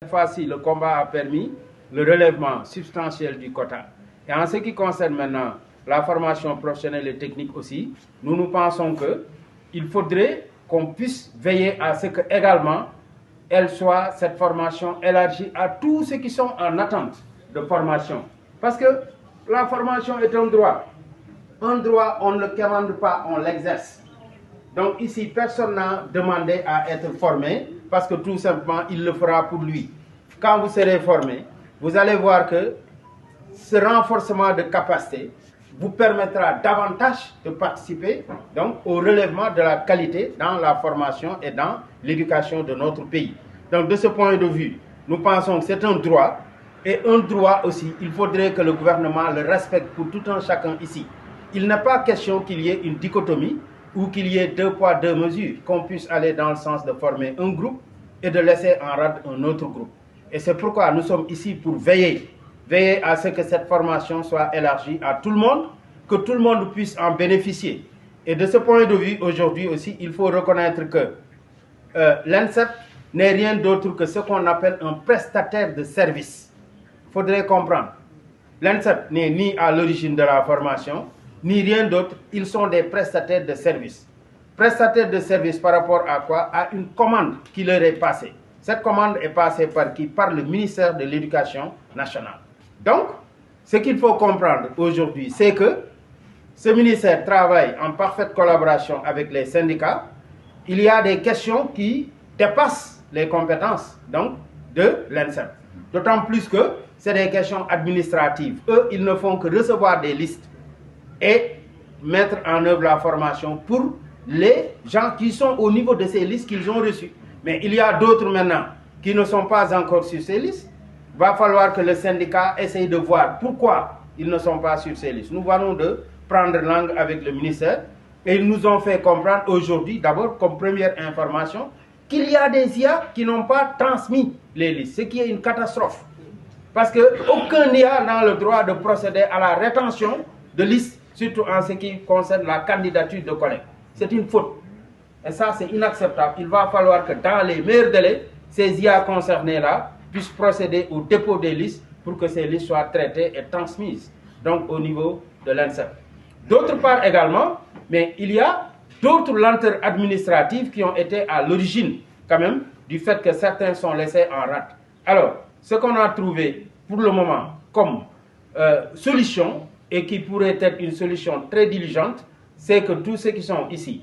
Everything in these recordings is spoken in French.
Cette fois-ci, le combat a permis le relèvement substantiel du quota. Et en ce qui concerne maintenant la formation professionnelle et technique aussi, nous pensons qu'il faudrait qu'on puisse veiller à ce que également elle soit, cette formation, élargie à tous ceux qui sont en attente de formation. Parce que la formation est un droit. Un droit, on ne le commande pas, on l'exerce. Donc ici, personne n'a demandé à être formé parce que tout simplement, il le fera pour lui. Quand vous serez formé, vous allez voir que ce renforcement de capacité vous permettra davantage de participer donc, au relèvement de la qualité dans la formation et dans l'éducation de notre pays. Donc de ce point de vue, nous pensons que c'est un droit, et un droit aussi, il faudrait que le gouvernement le respecte pour tout un chacun ici. Il n'est pas question qu'il y ait une dichotomie ou qu'il y ait deux poids, deux mesures, qu'on puisse aller dans le sens de former un groupe et de laisser en rade un autre groupe. Et c'est pourquoi nous sommes ici pour veiller à ce que cette formation soit élargie à tout le monde, que tout le monde puisse en bénéficier. Et de ce point de vue, aujourd'hui aussi, il faut reconnaître que l'INSEP n'est rien d'autre que ce qu'on appelle un prestataire de service. Il faudrait comprendre. L'INSEP n'est ni à l'origine de la formation, ni rien d'autre. Ils sont des prestataires de service. Prestataires de service par rapport à quoi? À une commande qui leur est passée. Cette commande est passée par qui? Par le ministère de l'Éducation nationale. Donc, ce qu'il faut comprendre aujourd'hui, c'est que ce ministère travaille en parfaite collaboration avec les syndicats. Il y a des questions qui dépassent les compétences donc, de l'INSEP. D'autant plus que c'est des questions administratives. Eux, ils ne font que recevoir des listes et mettre en œuvre la formation pour les gens qui sont au niveau de ces listes qu'ils ont reçues. Mais il y a d'autres maintenant qui ne sont pas encore sur ces listes. Il va falloir que le syndicat essaye de voir pourquoi ils ne sont pas sur ces listes. Nous venons de prendre langue avec le ministère et ils nous ont fait comprendre aujourd'hui, d'abord comme première information, qu'il y a des IA qui n'ont pas transmis les listes, ce qui est une catastrophe. Parce qu'aucun IA n'a le droit de procéder à la rétention de listes, surtout en ce qui concerne la candidature de collègues. C'est une faute. Et ça, c'est inacceptable. Il va falloir que dans les meilleurs délais, ces IA concernés-là puissent procéder au dépôt des listes pour que ces listes soient traitées et transmises donc au niveau de l'INSEP. D'autre part également, mais il y a d'autres lenteurs administratives qui ont été à l'origine quand même du fait que certains sont laissés en rade. Alors, ce qu'on a trouvé pour le moment comme solution et qui pourrait être une solution très diligente, c'est que tous ceux qui sont ici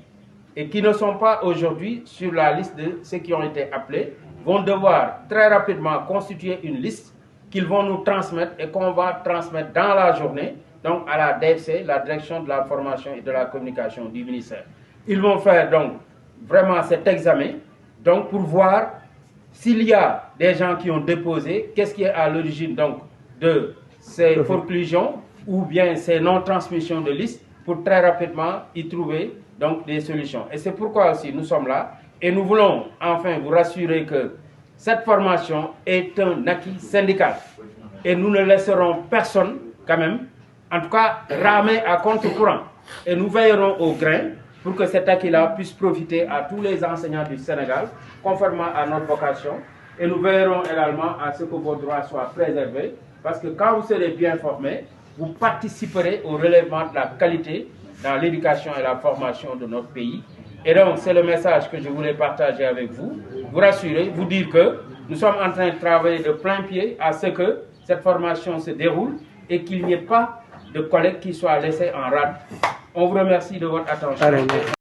et qui ne sont pas aujourd'hui sur la liste de ceux qui ont été appelés vont devoir très rapidement constituer une liste qu'ils vont nous transmettre et qu'on va transmettre dans la journée donc à la DFC, la Direction de la Formation et de la Communication du ministère. Ils vont faire donc vraiment cet examen donc pour voir s'il y a des gens qui ont déposé, qu'est-ce qui est à l'origine donc de ces forclusions ou bien ces non-transmissions de listes pour très rapidement y trouver donc des solutions. Et c'est pourquoi aussi nous sommes là et nous voulons enfin vous rassurer que cette formation est un acquis syndical et nous ne laisserons personne quand même, en tout cas ramer à contre-courant. Et nous veillerons au grain pour que cet acquis-là puisse profiter à tous les enseignants du Sénégal, conformément à notre vocation. Et nous veillerons également à ce que vos droits soient préservés, parce que quand vous serez bien formés, vous participerez au relèvement de la qualité dans l'éducation et la formation de notre pays. Et donc, c'est le message que je voulais partager avec vous, vous rassurer, vous dire que nous sommes en train de travailler de plein pied à ce que cette formation se déroule et qu'il n'y ait pas de collègues qui soient laissés en rade. On vous remercie de votre attention.